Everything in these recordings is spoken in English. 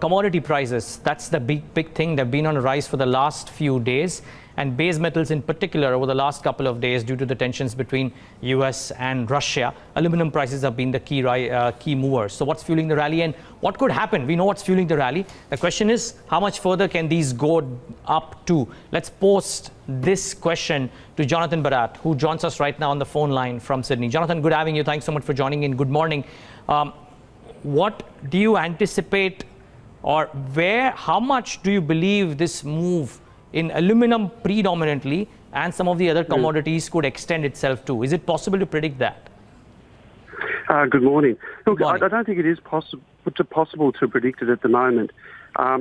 commodity prices. That's the big thing. They've been on a rise for the last few days, and base metals in particular over the last couple of days due to the tensions between US and Russia. Aluminum prices have been the key movers. So what's fueling the rally and what could happen? We know what's fueling the rally. The question is, how much further can these go up to? Let's post this question to Jonathan Barratt, who joins us right now on the phone line from Sydney. Jonathan, good having you. Thanks so much for joining in. Good morning. What do you anticipate, or how much do you believe this move in aluminum predominantly and some of the other commodities could extend itself to? Is it possible to predict that? Good morning. Look, Good morning. I don't think it is possible to predict it at the moment.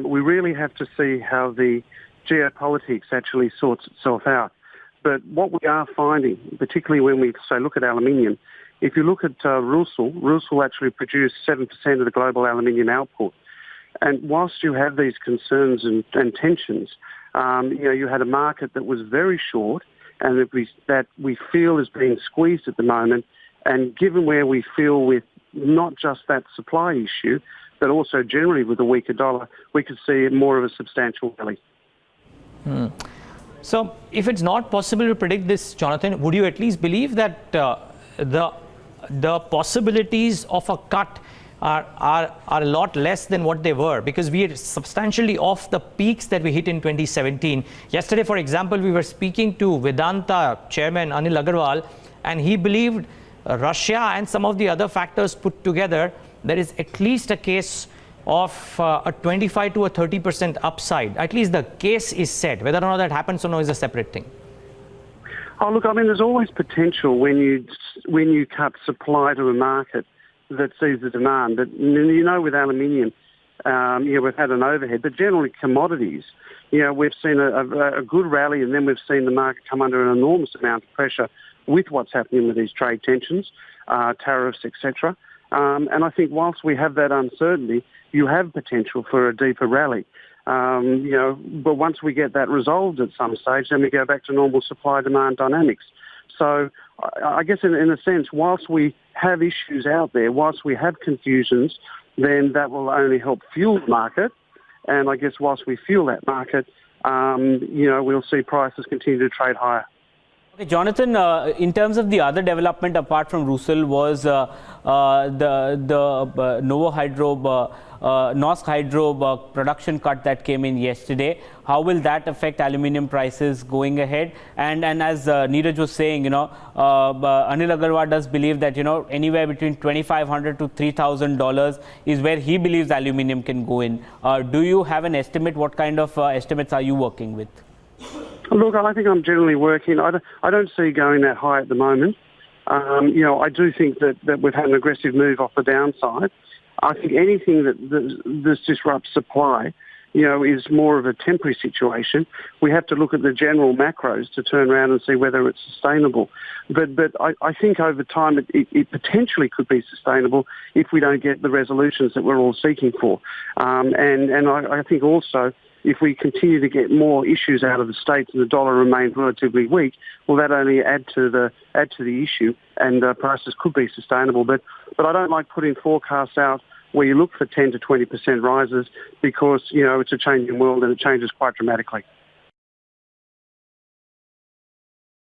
We really have to see how the geopolitics actually sorts itself out. But what we are finding, particularly when we look at aluminium, if you look at Rusal actually produced 7% of the global aluminium output. And whilst you have these concerns and tensions, you had a market that was very short and that we feel is being squeezed at the moment. And given where we feel with not just that supply issue, but also generally with a weaker dollar, we could see more of a substantial rally. So if it's not possible to predict this, Jonathan, would you at least believe that the possibilities of a cut are a lot less than what they were, because we are substantially off the peaks that we hit in 2017. Yesterday, for example, we were speaking to Vedanta chairman Anil Agarwal, and he believed Russia and some of the other factors put together, there is at least a case of a 25 to a 30% upside. At least the case is set. Whether or not that happens or not is a separate thing. Oh, look, I mean, there's always potential when you cut supply to a market that sees the demand. But, with aluminium, we've had an overhead, but generally commodities, we've seen a good rally, and then we've seen the market come under an enormous amount of pressure with what's happening with these trade tensions, tariffs, etc. And I think whilst we have that uncertainty, you have potential for a deeper rally. But once we get that resolved at some stage, then we go back to normal supply-demand dynamics. So I guess in a sense, whilst we have issues out there, whilst we have confusions, then that will only help fuel the market. And I guess whilst we fuel that market, we'll see prices continue to trade higher. Okay, Jonathan, in terms of the other development apart from Rusal was the Norsk Hydro production cut that came in yesterday. How will that affect aluminium prices going ahead? And as Neeraj was saying, Anil Agarwal does believe that anywhere between $2,500 to $3,000 is where he believes aluminium can go in. Do you have an estimate? What kind of estimates are you working with? Look, I think I'm generally working. I don't see going that high at the moment. I do think that we've had an aggressive move off the downside. I think anything that disrupts supply, is more of a temporary situation. We have to look at the general macros to turn around and see whether it's sustainable. But I think over time it potentially could be sustainable if we don't get the resolutions that we're all seeking for. And I think also, if we continue to get more issues out of the States and the dollar remains relatively weak, well, that only add to the issue, and prices could be sustainable. But I don't like putting forecasts out where you look for 10 to 20% rises, because it's a changing world and it changes quite dramatically.